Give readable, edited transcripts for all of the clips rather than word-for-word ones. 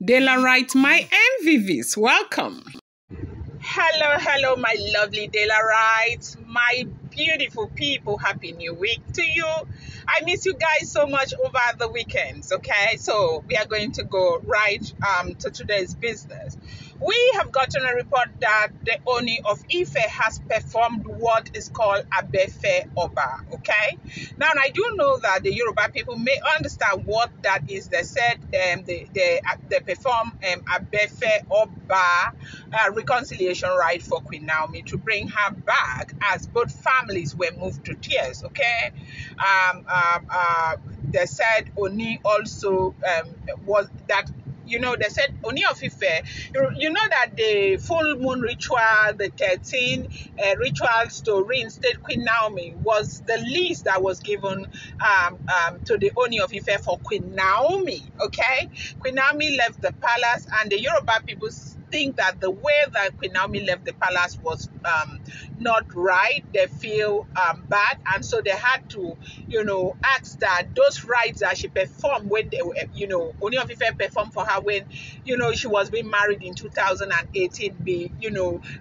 Delarite, my MVVs, welcome. Hello, my lovely Delarite, my beautiful people. Happy New Week to you. I miss you guys so much over the weekends, okay? So we are going to go right to today's business. We have gotten a report that the Oni of Ife has performed what is called Abefe Oba, okay? Now, I do know that the Yoruba people may understand what that is. They said they perform Abefe Oba reconciliation rite for Queen Naomi to bring her back as both families were moved to tears, okay? They said Oni also was that they said Oni of Ife, you know that the full moon ritual, the 13 rituals to reinstate Queen Naomi was the list that was given to the Oni of Ife for Queen Naomi, okay? Queen Naomi left the palace, and the Yoruba people think that the way that Queen Naomi left the palace was not right. They feel bad, and so they had to, ask that those rites that she performed when they were, Oni of Ife performed for her when, she was being married in 2018 be,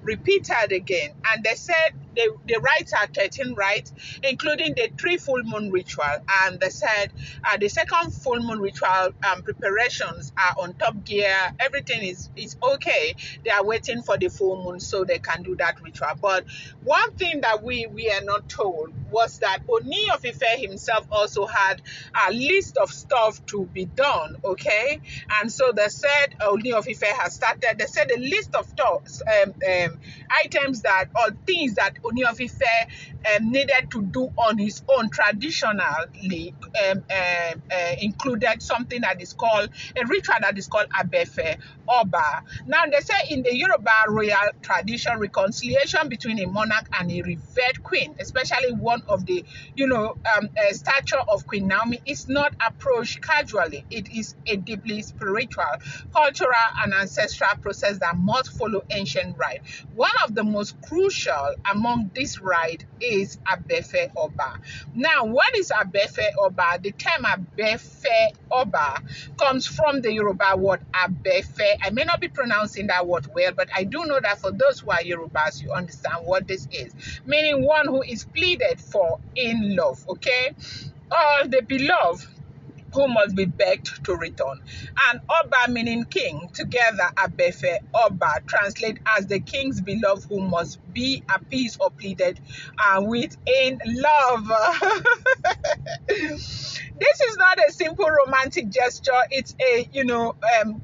repeated again. And they said the rites are 13 rites, including the 3 full moon ritual. And they said the second full moon ritual preparations are on top gear. Everything is okay. They are waiting for the full moon so they can do that ritual. But one thing that we are not told was that Oni of Ife himself also had a list of stuff to be done, okay? And so they said Oni of Ife has started. They said a list of items that or things that Oni of Ife needed to do on his own traditionally included something that is called a ritual that is called Abefe Oba. Now they say in the Yoruba royal tradition, reconciliation between a monarch and a revered queen, especially one of the stature of Queen Naomi, is not approached casually. It is a deeply spiritual, cultural, and ancestral process that must follow ancient rite. One of the most crucial among these rites is Abefe Oba. Now, what is Abefe Oba? The term Abefe Oba comes from the Yoruba word Abefe. I may not be pronouncing that word well, but I do know that for those who are Yorubas, you understand what this is, meaning one who is pleaded for in love, okay? Or the beloved who must be begged to return. And Oba meaning king, together Abefe Oba translate as the king's beloved who must be appeased or pleaded with in love. This is not a simple romantic gesture. It's a,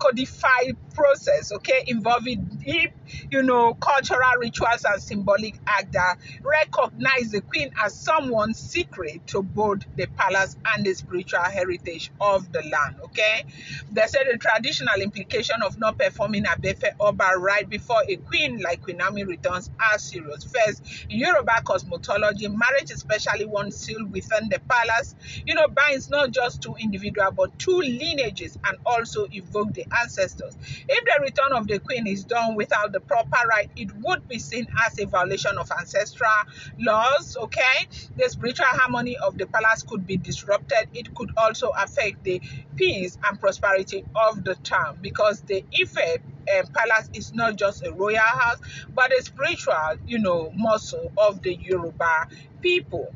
codified process, okay, involving deep, cultural rituals and symbolic acts that recognize the queen as someone secret to both the palace and the spiritual heritage of the land, okay? They said the traditional implication of not performing Abefe Oba right before a queen like Queen Naomi returns are serious. First, in Yoruba cosmology, marriage, especially one sealed within the palace, binds not just two individuals but two lineages and also evoke the ancestors. If the return of the queen is done without the proper rite, it would be seen as a violation of ancestral laws, okay? The spiritual harmony of the palace could be disrupted. It could also affect the peace and prosperity of the town, because the Ife palace is not just a royal house but a spiritual, muscle of the Yoruba people.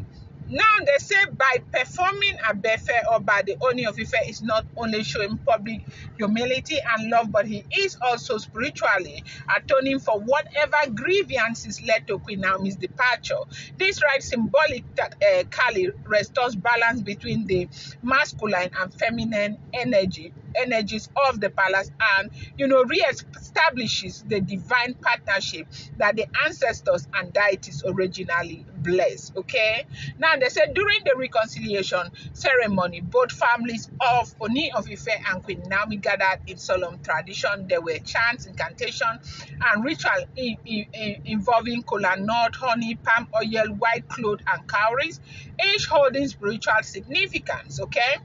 Now they say by performing Abefe Oba, the Oni of Ife is not only showing public humility and love, but he is also spiritually atoning for whatever grievances led to Queen Naomi's departure. This rite symbolically restores balance between the masculine and feminine energies of the palace, and re-establishes the divine partnership that the ancestors and deities originally blessed, okay? Now they said during the reconciliation ceremony, both families of Oni of Ife and Queen Naomi gathered in solemn tradition. There were chants, incantation, and ritual involving kola nut, honey, palm oil, white cloth, and cowries, each holding spiritual significance, okay?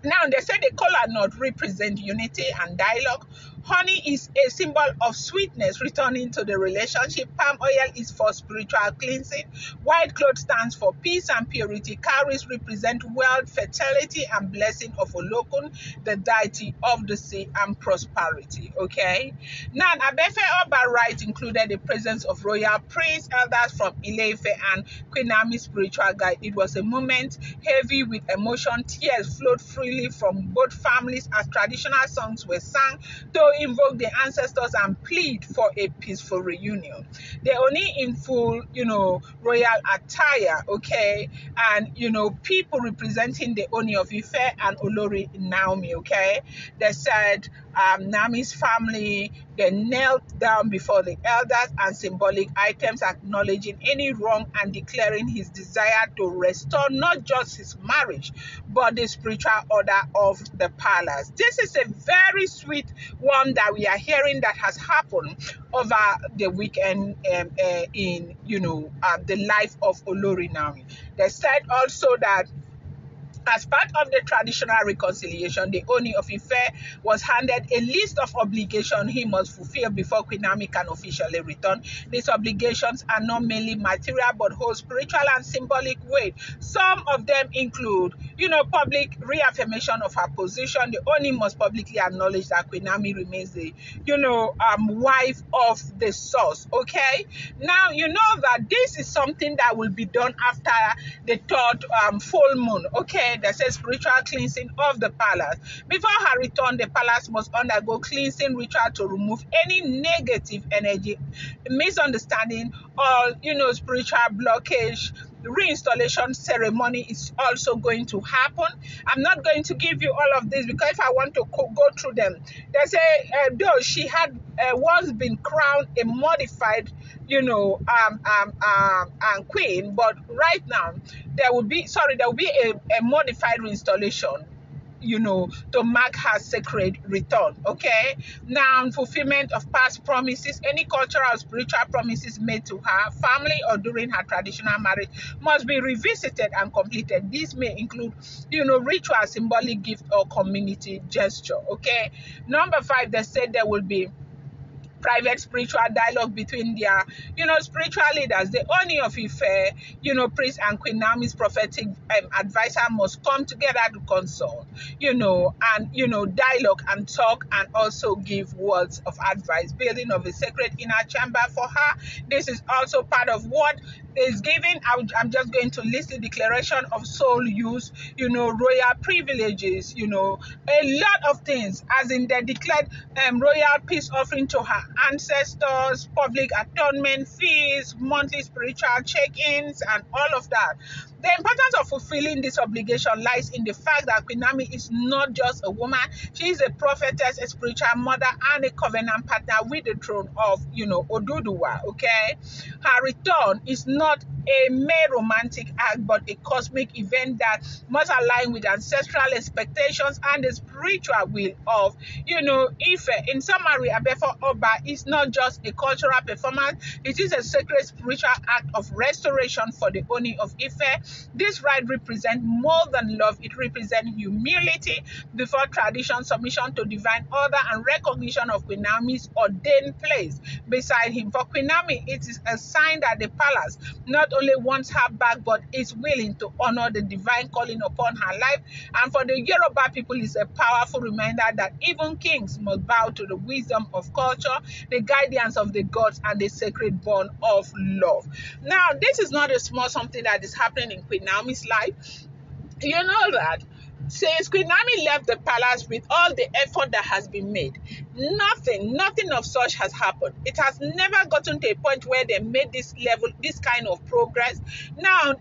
Now, they say the kola nut represent unity and dialogue, Honey is a symbol of sweetness returning to the relationship. Palm oil is for spiritual cleansing. White cloth stands for peace and purity. Cowries represent wealth, fertility, and blessing of Olokun, the deity of the sea, and prosperity. Okay. Now, Abefe Oba rite included the presence of royal priests, elders from Ile-Ife, and Queen Naomi's spiritual guide. It was a moment heavy with emotion. Tears flowed freely from both families as traditional songs were sung to invoke the ancestors and plead for a peaceful reunion. The Oni in full, royal attire, okay, and people representing the Oni of Ife and Olori Naomi, okay. They said Naomi's family, they knelt down before the elders and symbolic items acknowledging any wrong and declaring his desire to restore not just his marriage but the spiritual order of the palace. This is a very sweet one that we are hearing that has happened over the weekend in the life of Olori Naomi. They said also that as part of the traditional reconciliation, the Oni of Ife was handed a list of obligations he must fulfill before Queen Naomi can officially return. These obligations are not mainly material but hold spiritual and symbolic weight. Some of them include, public reaffirmation of her position. The Oni must publicly acknowledge that Queen Naomi remains the, wife of the source. Okay. Now, that this is something that will be done after the third full moon. Okay. That says spiritual cleansing of the palace. Before her return, the palace must undergo cleansing ritual to remove any negative energy, misunderstanding, or spiritual blockage. The reinstallation ceremony is also going to happen. I'm not going to give you all of this because if I want to go through them, they say though she had once been crowned a modified queen, but right now there will be a modified reinstallation to mark her sacred return. Okay. Now, fulfillment of past promises, any cultural or spiritual promises made to her family or during her traditional marriage must be revisited and completed. These may include, ritual, symbolic gift, or community gesture. Okay. Number 5, they said there will be private spiritual dialogue between their, spiritual leaders. The Oni of Ife, priest and Queen Naomi's prophetic advisor must come together to consult, and, dialogue and talk and also give words of advice, building of a sacred inner chamber for her. This is also part of what is given. I'm just going to list the declaration of soul use, royal privileges, a lot of things, as in they declared royal peace offering to her ancestors, public atonement fees, monthly spiritual check-ins, and all of that. The importance of fulfilling this obligation lies in the fact that Queen Naomi is not just a woman, she is a prophetess, a spiritual mother, and a covenant partner with the throne of, Oduduwa, okay? Her return is not a mere romantic act, but a cosmic event that must align with ancestral expectations and the spiritual will of, Ife. In summary, Abefe Oba is not just a cultural performance, it is a sacred spiritual act of restoration for the Oni of Ife. This rite represents more than love, it represents humility before tradition, submission to divine order, and recognition of Queen Naomi's ordained place beside him. For Queen Naomi, it is a sign that the palace not only wants her back, but is willing to honor the divine calling upon her life. And for the Yoruba people, it's a powerful reminder that even kings must bow to the wisdom of culture, the guidance of the gods, and the sacred bond of love. Now, this is not a small something that is happening in Queen Naomi's life. You know that since Queen Naomi left the palace, with all the effort that has been made, nothing of such has happened. It has never gotten to a point where they made this kind of progress. Now,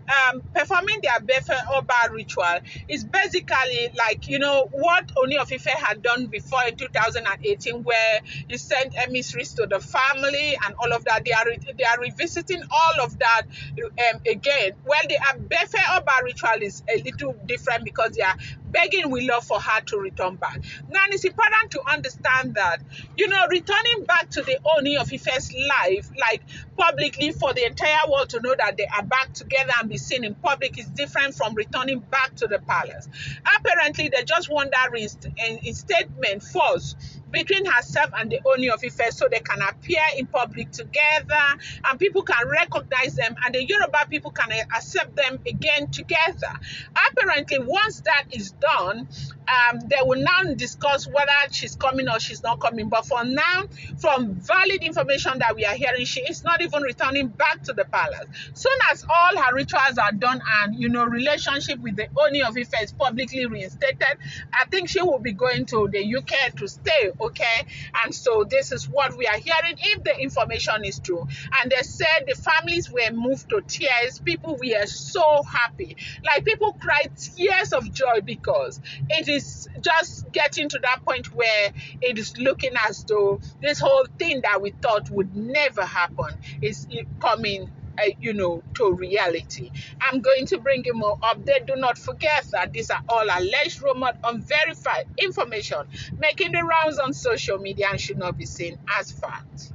performing their Abefe Oba ritual is basically like, what Oni of Ife had done before in 2018, where he sent emissaries to the family and all of that. They are revisiting all of that again. Well, the Abefe Oba ritual is a little different because they are begging with love for her to return back. Now, it's important to understand that, returning back to the Oni of Ife's life, like publicly for the entire world to know that they are back together and be seen in public, is different from returning back to the palace. Apparently, they just want that reinstatement first between herself and the Ooni of Ife so they can appear in public together and people can recognize them and the Yoruba people can accept them again together. Apparently, once that is done, they will now discuss whether she's coming or she's not coming. But for now, from valid information that we are hearing, she is not even returning back to the palace. Soon as all her rituals are done and, you know, relationship with the Ooni of Ife is publicly reinstated, I think she will be going to the UK to stay, okay? And so this is what we are hearing if the information is true. And they said the families were moved to tears. People were so happy. Like people cried tears of joy because it is just getting to that point where it is looking as though this whole thing that we thought would never happen is coming you know, to reality. I'm going to bring you more update. Do not forget that these are all alleged, rumored, unverified information making the rounds on social media and should not be seen as fact.